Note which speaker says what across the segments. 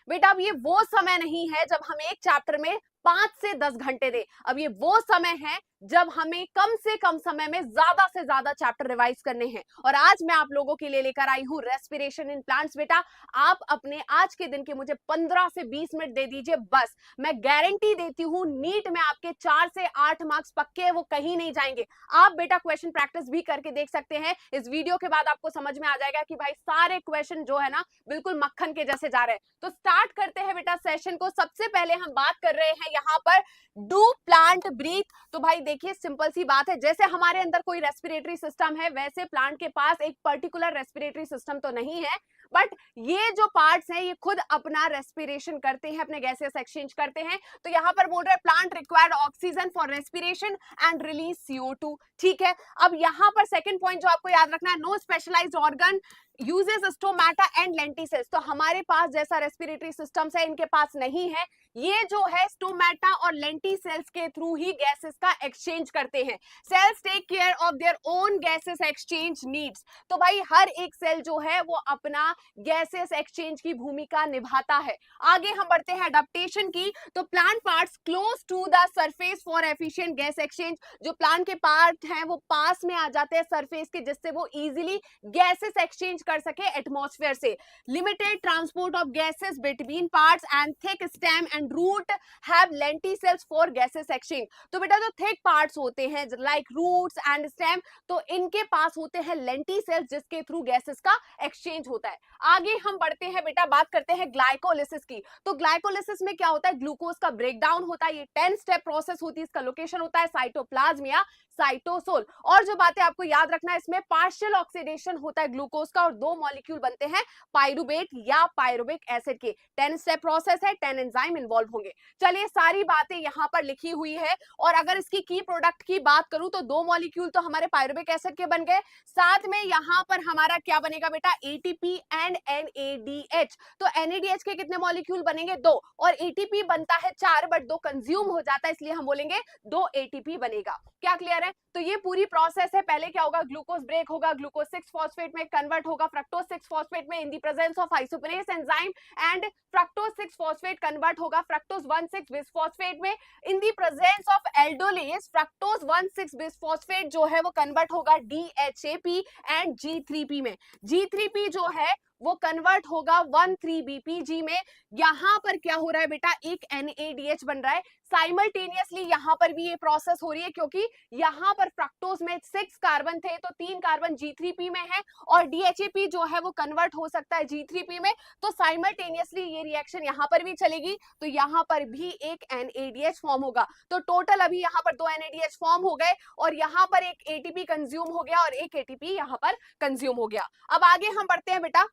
Speaker 1: बेटा अब ये वो समय नहीं है जब हम एक चैप्टर में 5 से 10 घंटे दे, अब ये वो समय है जब हमें कम से कम समय में ज्यादा से ज्यादा चैप्टर रिवाइज करने हैं। और आज मैं आप लोगों के लिए लेकर आई हूं रेस्पिरेशन इन प्लांट्स। बेटा आप अपने आज के दिन के मुझे 15 से 20 मिनट दे दीजिए बस, मैं गारंटी देती हूं नीट में आपके 4 से 8 मार्क्स पक्के हैं, वो कहीं नहीं जाएंगे। आप बेटा क्वेश्चन प्रैक्टिस भी करके देख सकते हैं, इस वीडियो के बाद आपको समझ में आ जाएगा कि भाई सारे क्वेश्चन जो है ना बिल्कुल मक्खन के जैसे जा रहे हैं। तो स्टार्ट करते हैं बेटा सेशन को। सबसे पहले हम बात कर रहे हैं यहाँ पर डू प्लांट ब्रीथ। तो भाई देखिए सिंपल सी बात है, जैसे हमारे अंदर कोई रेस्पिरेटरी सिस्टम है वैसे प्लांट के पास एक पर्टिकुलर रेस्पिरेटरी सिस्टम तो नहीं है, बट ये जो पार्ट्स हैं ये खुद अपना रेस्पिरेशन करते हैं, अपने गैसेस एक्सचेंज करते हैं। तो यहाँ पर बोल रहे हैं plant required oxygen for respiration and release CO2। ठीक है, अब यहाँ पर सेकंड पॉइंट जो आपको याद रखना है, no specialised organ uses stomata and lenticels. तो हमारे पास जैसा रेस्पिरेटरी सिस्टम्स है इनके पास नहीं है, ये जो है स्टोमेटा और लेंटिसेल्स के थ्रू ही गैसेस का एक्सचेंज करते हैं। Cells take care of their own gases exchange needs. तो भाई हर एक सेल जो है वो अपना गैसेस एक्सचेंज की भूमिका निभाता है। आगे हम बढ़ते हैं अडेप्टेशन की। तो plant parts close to the surface for efficient gas exchange. जो प्लांट के पार्ट हैं वो पास में आ जाते हैं सरफेस के, जिससे वो इजीली गैसेस एक्सचेंज कर सके एटमॉस्फेयर से। Limited transport of gases between parts and thick stem and root have lenticels for gases exchange. तो बेटा जो थिक पार्ट्स होते हैं लाइक रूट्स एंड स्टेम, तो इनके पास होते हैं लेंटिसेल्स जिसके थ्रू गैसेस का एक्सचेंज होता है। आगे हम बढ़ते हैं बेटा, बात करते हैं ग्लाइकोलिसिस की। तो ग्लाइकोलिसिस में क्या होता है, ग्लूकोज का ब्रेकडाउन होता है, ये 10 स्टेप प्रोसेस होती है, इसका लोकेशन होता है साइटोप्लाज्म या साइटोसोल। और जो बातें आपको याद रखना है, इसमें पार्शियल ऑक्सीडेशन होता है ग्लूकोज का और 2 मॉलिक्यूल बनते हैं पाइरुवेट या पाइरुविक एसिड के। 10 स्टेप प्रोसेस है, 10 एंजाइम इन्वॉल्व होंगे। चलिए सारी बातें यहां पर लिखी हुई है। और अगर इसकी की प्रोडक्ट की बात करूं तो 2 मॉलिक्यूल तो हमारे पाइरुविक एसिड के बन गए, साथ में यहां पर हमारा क्या बनेगा बेटा, ATP एंड NADH। तो NADH के कितने मॉलिक्यूल बनेंगे, 2, और ATP बनता है 4, बट 2 कंज्यूम हो जाता है इसलिए हम बोलेंगे 2 ATP बनेगा। क्या क्लियर है? तो ये पूरी प्रोसेस है। पहले क्या होगा, ग्लूकोज ब्रेक होगा, ग्लूकोज 6 फॉस्फेट में कन्वर्ट होगा फ्रक्टोज 6 फॉस्फेट में in the presence of isomerase enzyme, and fructose 6 phosphate convert होगा फ्रक्टोज 1,6 बिसफॉस्फेट में in the presence of aldolase. Fructose 1,6 bisphosphate जो है वो कन्वर्ट होगा DHAP एंड G3P में। G3P जो है वो कन्वर्ट होगा 1,3-BPG में। यहां पर क्या हो रहा है बेटा, एक NADH बन रहा है साइमल्टेनियसली। यहां पर भी ये प्रोसेस हो रही है क्योंकि यहां पर फ्रक्टोज में 6 कार्बन थे तो 3 कार्बन G3P में है, और DHAP जो है वो कन्वर्ट हो सकता है G3P में। तो साइमल्टेनियसली ये रिएक्शन यहां पर भी चलेगी, तो यहां पर भी एक NADH फॉर्म होगा। तो टोटल अभी यहां पर 2 NADH फॉर्म हो गए, और यहां पर एक ATP कंज्यूम हो गया और एक ATP यहां पर कंज्यूम हो गया। अब आगे हम बढ़ते हैं बेटा,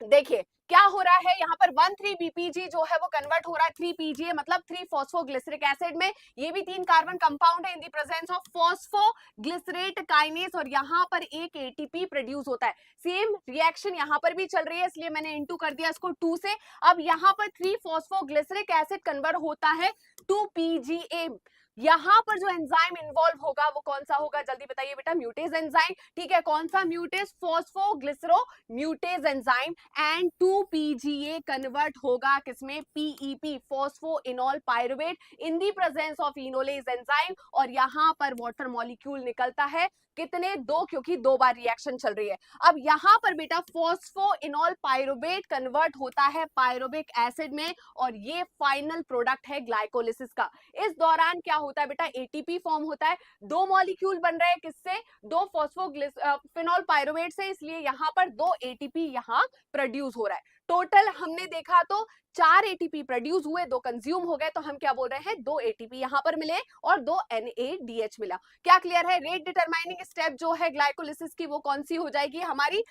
Speaker 1: देखिए क्या हो रहा है यहाँ पर, 1,3-BPG जो है वो कन्वर्ट हो रहा है 3PGA मतलब 3-फॉस्फोग्लिसरिक एसिड में। ये भी 3 कार्बन कंपाउंड है in the presence of phosphoglycerate kinase, और यहाँ पर एक ATP प्रोड्यूस होता है। सेम रिएक्शन यहाँ पर भी चल रही है इसलिए मैंने इनटू कर दिया इसको 2 से। अब यहाँ पर 3-फॉस्फोग्लिसरिक एसिड कन्वर्ट होता है 2PGA। यहां पर जो एंजाइम इन्वॉल्व होगा वो कौन सा होगा, जल्दी बताइए बेटा, म्यूटेज एंजाइम। ठीक है, कौन सा mutase, phosphoglycero mutase enzyme, and 2PGA convert होगा किसमें, PEP phosphoenol pyruvate in the presence of enolase enzyme, और यहां पर वाटर मॉलिक्यूल निकलता है कितने, 2, क्योंकि 2 बार रिएक्शन चल रही है। अब यहां पर बेटा फॉस्फोइनोल पाइरुवेट कन्वर्ट होता है पाइरुविक एसिड में, और ये फाइनल प्रोडक्ट है ग्लाइकोलिसिस का। इस दौरान क्या होता है बेटा, ATP फॉर्म होता है, 2 मॉलिक्यूल बन रहे हैं किससे, 2 फॉस्फोफिनोल पाइरुवेट से, इसलिए यहां पर 2 ATP यहां प्रोड्यूस हो रहा है। टोटल हमने देखा तो 4 ATP प्रोड्यूस हुए, 2 कंज्यूम हो गए, तो हम क्या बोल रहे हैं, 2 ATP यहां पर मिले और 2 NADH मिला। क्या क्लियर है? रेट डिटरमाइनिंग स्टेप जो है ग्लाइकोलिसिस की वो कौन सी हो जाएगी हमारी,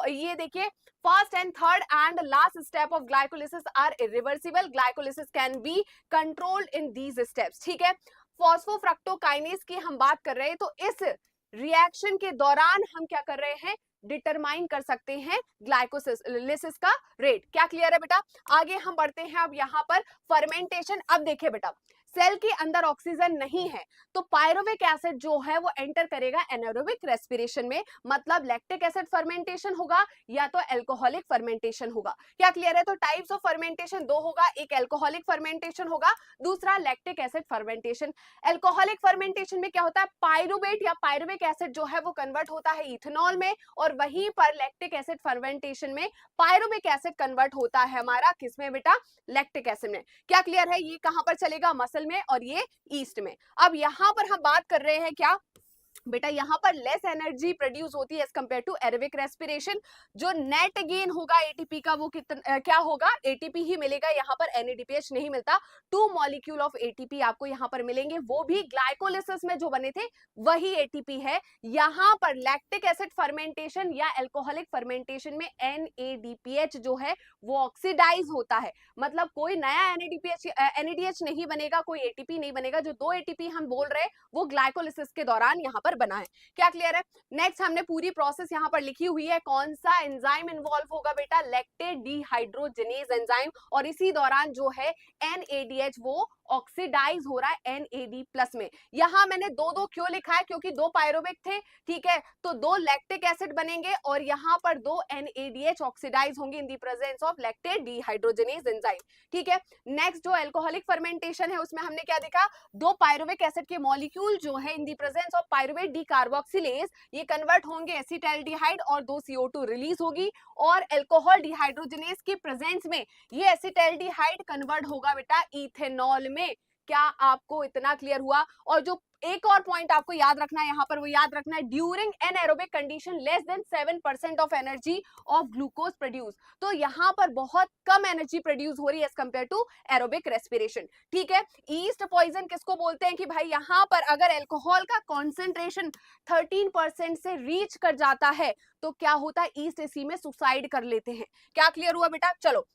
Speaker 1: ये देखिए, first and third and last step of glycolysis are irreversible. Glycolysis can be controlled in these steps. ठीक है, फॉस्फोफ्रक्टोकाइनेस की हम बात कर रहे हैं, तो इस रिएक्शन के दौरान हम क्या कर रहे हैं, डिटरमाइन कर सकते हैं ग्लाइकोलिसिस का रेट। क्या क्लियर है बेटा? आगे हम बढ़ते हैं अब यहाँ पर फर्मेंटेशन। अब देखिए बेटा, सेल के अंदर ऑक्सीजन नहीं है तो पायरुविक एसिड जो है वो एंटर करेगा एनारोबिक रेस्पिरेशन में, मतलब लैक्टिक एसिड फर्मेंटेशन होगा या तो अल्कोहलिक फर्मेंटेशन होगा। क्या क्लियर है? तो टाइप्स ऑफ फर्मेंटेशन दो होगा, एक अल्कोहलिक फर्मेंटेशन होगा, दूसरा lactic acid fermentation. Alcoholic fermentation में क्या होता है, पायरुवेट या पायरुविक एसिड जो है वो कन्वर्ट होता है इथेनॉल में, और वहीं पर लैक्टिक एसिड फर्मेंटेशन में पायरुविक एसिड कन्वर्ट होता है हमारा किसमें बेटा, लैक्टिक एसिड में। क्या क्लियर है? ये कहां पर चलेगा, मसल में, और ये ईस्ट में। अब यहां पर हम बात कर रहे हैं क्या बेटा, यहां पर लेस एनर्जी प्रोड्यूस होती है as compare to aerobic respiration. जो नेट गेन होगा एटीपी का वो कितना क्या होगा, एटीपी ही मिलेगा, यहां पर एनएडीपीएच नहीं मिलता। 2 मॉलिक्यूल ऑफ एटीपी आपको यहां पर मिलेंगे, वो भी ग्लाइकोलिसिस में जो बने थे वही एटीपी है। यहां पर लैक्टिक एसिड फर्मेंटेशन या अल्कोहलिक फर्मेंटेशन में एनएडीपीएच जो है वो ऑक्सीडाइज होता है, मतलब कोई नया एनएडीएच नहीं बनेगा, कोई एटीपी नहीं बनेगा। जो 2 एटीपी हम बोल रहे हैं वो ग्लाइकोलिसिस के दौरान यहां पर बना है। क्या क्लियर है? नेक्स्ट हमने पूरी प्रोसेस यहां पर लिखी हुई है, कौन सा एंजाइम इन्वॉल्व होगा बेटा, लैक्टेट डिहाइड्रोजिनेज एंजाइम, और इसी दौरान जो है NADH वो ऑक्सीडाइज हो रहा है NAD+ में। यहां मैंने दो दो क्यों लिखा है, क्योंकि 2 पायरुविक थे, ठीक है, तो 2 लैक्टिक एसिड बनेंगे और यहां पर 2 NADH ऑक्सीडाइज होंगे इन the presence of lactate dehydrogenase enzyme, ठीक है। नेक्स्ट जो अल्कोहलिक फर्मेंटेशन है उसमें हमने क्या देखा, 2 पायरुविक एसिड के मॉलिक्यूल जो है in the presence of pyruvate decarboxylase ये कन्वर्ट होंगे एसिटाइलडिहाइड और 2 CO2 रिलीज होगी, और अल्कोहल डिहाइड्रोजिनेज के प्रेजेंस में ये एसिटाइलडिहाइड कन्वर्ट होगा बेटा इथेनॉल में। क्या आपको इतना क्लियर हुआ? और जो एक और पॉइंट आपको याद रखना है यहां पर, वो याद रखना है during anaerobic condition less than 7% of energy of glucose produce. तो यहां पर बहुत कम एनर्जी प्रोड्यूस हो रही है as compare to aerobic respiration, ठीक है। ईस्ट पॉइजन किसको बोलते हैं कि भाई यहां पर अगर अल्कोहल का कॉन्सेंट्रेशन 13% से रीच कर जाता है तो क्या होता है, ईस्ट इसी में सुसाइड कर लेते हैं। क्या क्लियर हुआ बेटा? चलो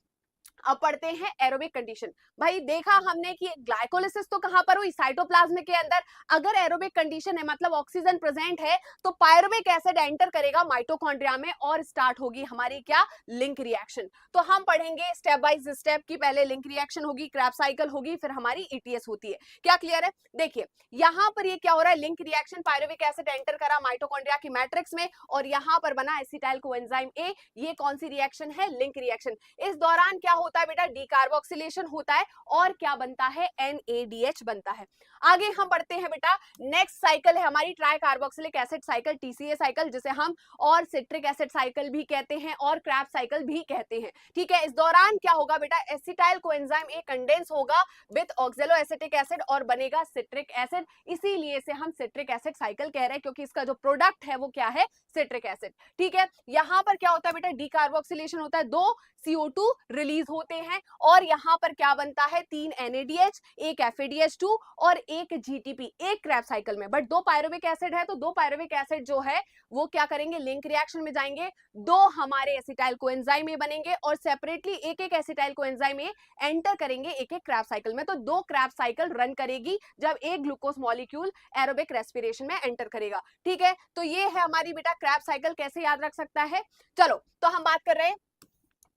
Speaker 1: अब पढ़ते हैं एरोबिक कंडीशन। भाई देखा हमने कि ग्लाइकोलिसिस तो कहां पर हुई, साइटोप्लाज्म के अंदर। अगर एरोबिक कंडीशन है मतलब ऑक्सीजन प्रेजेंट है तो पायरुविक एसिड एंटर करेगा माइटोकॉन्ड्रिया में और स्टार्ट होगी हमारी क्या, लिंक रिएक्शन। तो हम पढ़ेंगे स्टेप बाय स्टेप की, पहले लिंक रिएक्शन होगी, क्रैब साइकिल होगी, फिर हमारी ईटीएस होती है। क्या क्लियर है? देखिए यहां पर ये क्या हो रहा है, link reaction, pyruvic acid enter करा माइटोकॉन्ड्रिया की मैट्रिक्स में और यहां पर बना एसिटाइल कोएंजाइम ए। ये कौन सी रिएक्शन है, लिंक रिएक्शन। इस दौरान क्या होता है बेटा, डीकार्बोक्सिलेशन होता है और क्या बनता है, NADH बनता है। आगे हम बढ़ते हैं बेटा, नेक्स्ट साइकिल है हमारी try carboxylic acid cycle, TCA cycle, जिसे हम और सिट्रिक एसिड साइकिल भी कहते हैं और क्रैब साइकिल भी कहते हैं, ठीक है। इस दौरान क्या होगा बेटा, एसिटाइल कोएंजाइम ए कंडेंस होगा विद ऑक्सैलोएसिटिक एसिड और बनेगा सिट्रिक एसिड, इसीलिए इसे हम सिट्रिक एसिड साइकिल कह रहे हैं क्योंकि इसका जो प्रोडक्ट है वो क्या है, सिट्रिक एसिड, ठीक है। यहां पर क्या होता है बेटा, डीकार्बोक्सिलेशन होता है, 2 CO2 रिलीज होते हैं और यहां पर क्या बनता है, 3 NADH, एक FADH2 और एक GTP, एक क्रैब साइकिल में। बट 2 पायरुविक एसिड है तो 2 पायरुविक एसिड जो है वो क्या करेंगे, लिंक रिएक्शन में जाएंगे, 2 हमारे एसिटाइल कोएंजाइम में बनेंगे और सेपरेटली एक एक एसिटाइल कोएंजाइम में एंटर करेंगे एक एक क्रैब साइकिल में। तो 2 क्रैब साइकिल रन करेगी जब एक ग्लूकोज मॉलिक्यूल एरोबिक रेस्पिरेशन में एंटर करेगा, ठीक है। तो ये है हमारी बेटा क्रैब साइकिल, कैसे याद रख सकता है। चलो तो हम बात कर रहे हैं,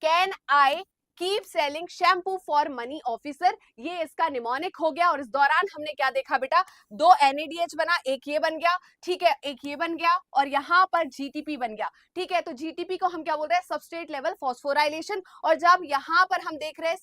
Speaker 1: can I keep selling shampoo for money officer, ये इसका निमोनिक हो गया। और इस दौरान हमने क्या देखा बेटा, 2 NADH बना, एक ये बन गया, ठीक है, एक ये बन गया और यहां पर GTP बन गया, ठीक है। तो GTP को हम क्या बोल रहे हैं, सबस्ट्रेट लेवल फॉस्फोराइलेशन। और जब यहां पर हम देख रहे हैं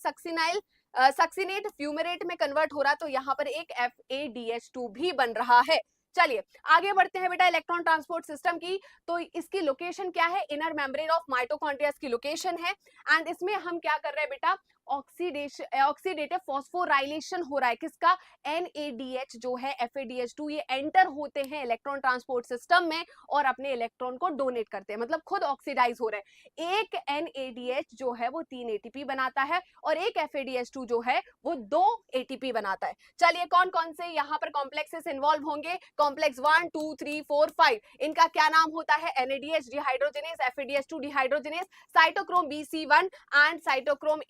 Speaker 1: सक्सिनेट फ्यूमेरेट में कन्वर्ट हो रहा तो यहां पर एक FADH2 भी बन रहा है। चलिए आगे बढ़ते हैं बेटा, इलेक्ट्रॉन ट्रांसपोर्ट सिस्टम की। तो इसकी लोकेशन क्या है, इनर मेम्ब्रेन ऑफ माइटोकॉन्ड्रिया की लोकेशन है। एंड इसमें हम क्या कर रहे हैं बेटा, ऑक्सीडेटिव फॉस्फोराइलेशन हो रहा है, किसका, NADH जो है FADH2 ये एंटर होते हैं इलेक्ट्रॉन ट्रांसपोर्ट सिस्टम में और अपने इलेक्ट्रॉन को डोनेट करते हैं, मतलब खुद ऑक्सीडाइज हो रहे हैं। एक NADH जो है वो 3 ATP बनाता है और एक FADH2 जो है वो 2 ATP बनाता है। चलिए कौन कौन से यहाँ पर कॉम्प्लेक्सेस इन्वॉल्व होंगे, कॉम्प्लेक्स 1 2 3 4 5, इनका क्या नाम होता है, NADH dehydrogenase, FADH2 dehydrogenase, cytochrome BC1 and cytochrome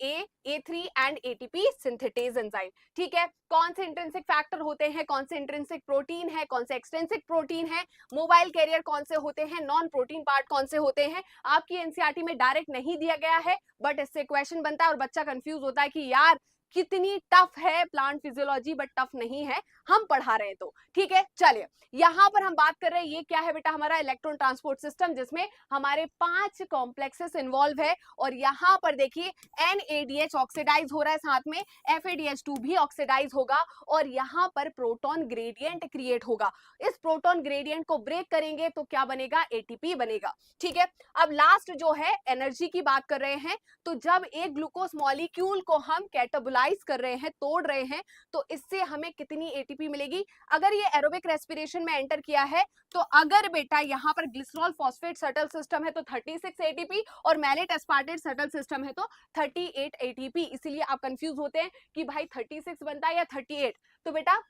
Speaker 1: A3 and ATP synthetase enzyme, ठीक है। कौन से इंट्रिंसिक फैक्टर होते हैं, कौन से इंट्रिंसिक प्रोटीन है, कौन से एक्सट्रिंसिक प्रोटीन है, मोबाइल कैरियर कौन से होते हैं, नॉन प्रोटीन पार्ट कौन से होते हैं। आपकी NCERT में डायरेक्ट नहीं दिया गया है बट इससे क्वेश्चन बनता है और बच्चा कंफ्यूज होता है कि यार कितनी टफ है प्लांट फिजियोलॉजी, बट टफ नहीं है, हम पढ़ा रहे हैं तो ठीक है। चलिए यहां पर हम बात कर रहे हैं, ये क्या है बेटा, हमारा इलेक्ट्रॉन ट्रांसपोर्ट सिस्टम, जिसमें हमारे 5 कॉम्प्लेक्सेस इन्वॉल्व है। और यहां पर देखिए NADH ऑक्सीडाइज हो रहा है, साथ में FADH2 भी ऑक्सीडाइज होगा, और यहां पर प्रोटॉन ग्रेडियंट क्रिएट होगा। इस प्रोटॉन ग्रेडियंट को ब्रेक करेंगे तो क्या बनेगा, ATP बनेगा। ठीक है, अब लास्ट जो है एनर्जी की बात कर रहे हैं, तो जब एक ग्लूकोज मॉलिक्यूल को हम कैटाबोलाइज कर रहे हैं, तोड़ रहे हैं, तो इससे हमें कितनी ATP मिलेगी। अगर ये एरोबिक रेस्पिरेशन में एंटर किया है, तो अगर बेटा यहाँ पर ग्लिसरॉल फॉस्फेट सटल सिस्टम है तो 36 ATP, और मैलेट एस्पार्टेट सटल सिस्टम है तो 38 ATP। इसीलिए आप कंफ्यूज होते हैं कि भाई 36 बनता है या 38, तो बेटा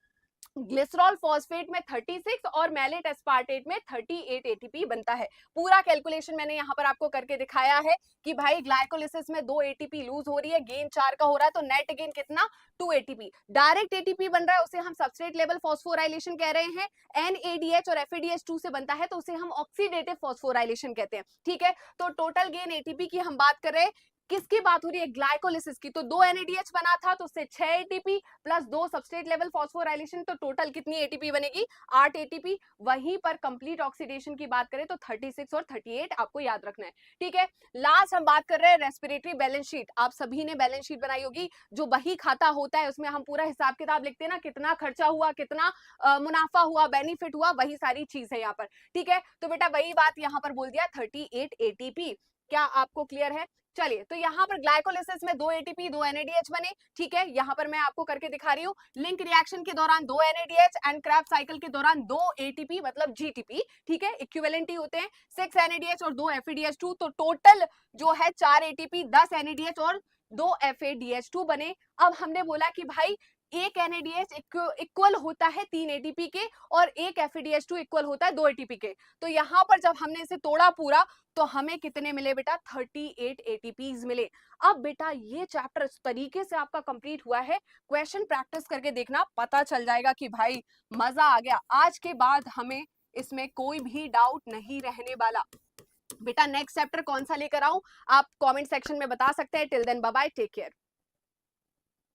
Speaker 1: ग्लिसरॉल फॉस्फेट में 36 और मैलेट एस्पार्टेट में 38 ATP बनता है। पूरा कैलकुलेशन मैंने यहाँ पर आपको करके दिखाया है कि भाई ग्लाइकोलिसिस में 2 ATP लूज हो रही है, गेन 4 का हो रहा है, तो नेट गेन कितना, 2 ATP। डायरेक्ट ATP बन रहा है, उसे हम सबस्ट्रेट लेवल फॉस्फोराइलेशन कह रहे हैं। NADH और FADH2 से बनता है तो उसे हम ऑक्सीडेटिव फॉस्फोराइलेशन कहते हैं। ठीक है, तो टोटल गेन ATP की हम बात कर रहे हैं, किसकी बात हो रही है, ग्लाइकोलिसिस की। तो 2 NADH बना था तो उससे 6 ATP plus 2 substrate level phosphorylation, तो टोटल कितनी ATP बनेगी, 8 ATP। वहीं पर कंप्लीट ऑक्सीडेशन की बात करें तो 36 और 38 आपको याद रखना है। ठीक है, लास्ट हम बात कर रहे हैं रेस्पिरेटरी बैलेंस शीट। आप सभी ने बैलेंस शीट बनाई होगी, जो बही खाता होता है उसमें हम पूरा हिसाब किताब लिखते हैं ना, कितना खर्चा हुआ, कितना मुनाफा हुआ, बेनिफिट हुआ, वही सारी चीज है यहाँ पर। ठीक है, तो बेटा वही बात यहाँ पर बोल दिया, 38 ATP। क्या आपको क्लियर है। चलिए, तो यहाँ पर ग्लाइकोलिसिस में 2 ATP 2 NADH बने। ठीक है, यहाँ पर मैं आपको करके दिखा रही हूँ, लिंक रिएक्शन के दौरान 2 NADH एंड क्रैब साइकिल के दौरान 2 ATP मतलब GTP। ठीक है, इक्विवेलेंट ही होते हैं, 6 NADH और 2 FADH2, तो टोटल जो है 4 ATP 10 NADH और 2 FADH2 बने। अब हमने बोला कि भाई एक NADH इक्वल होता है 3 ATP के, और एक FADH2 इक्वल होता है 2 ATP के। तो यहाँ पर जब हमने इसे तोड़ा पूरा, तो हमें कितने मिले बेटा, 38 ATPs मिले। अब बेटा ये चैप्टर इस तरीके से आपका कंप्लीट हुआ है, क्वेश्चन प्रैक्टिस करके देखना, पता चल जाएगा कि भाई मजा आ गया। आज के बाद हमें इसमें कोई भी डाउट नहीं रहने वाला। बेटा नेक्स्ट चैप्टर कौन सा लेकर आऊं, आप कमेंट सेक्शन में बता सकते हैं। Till then bye bye, take care.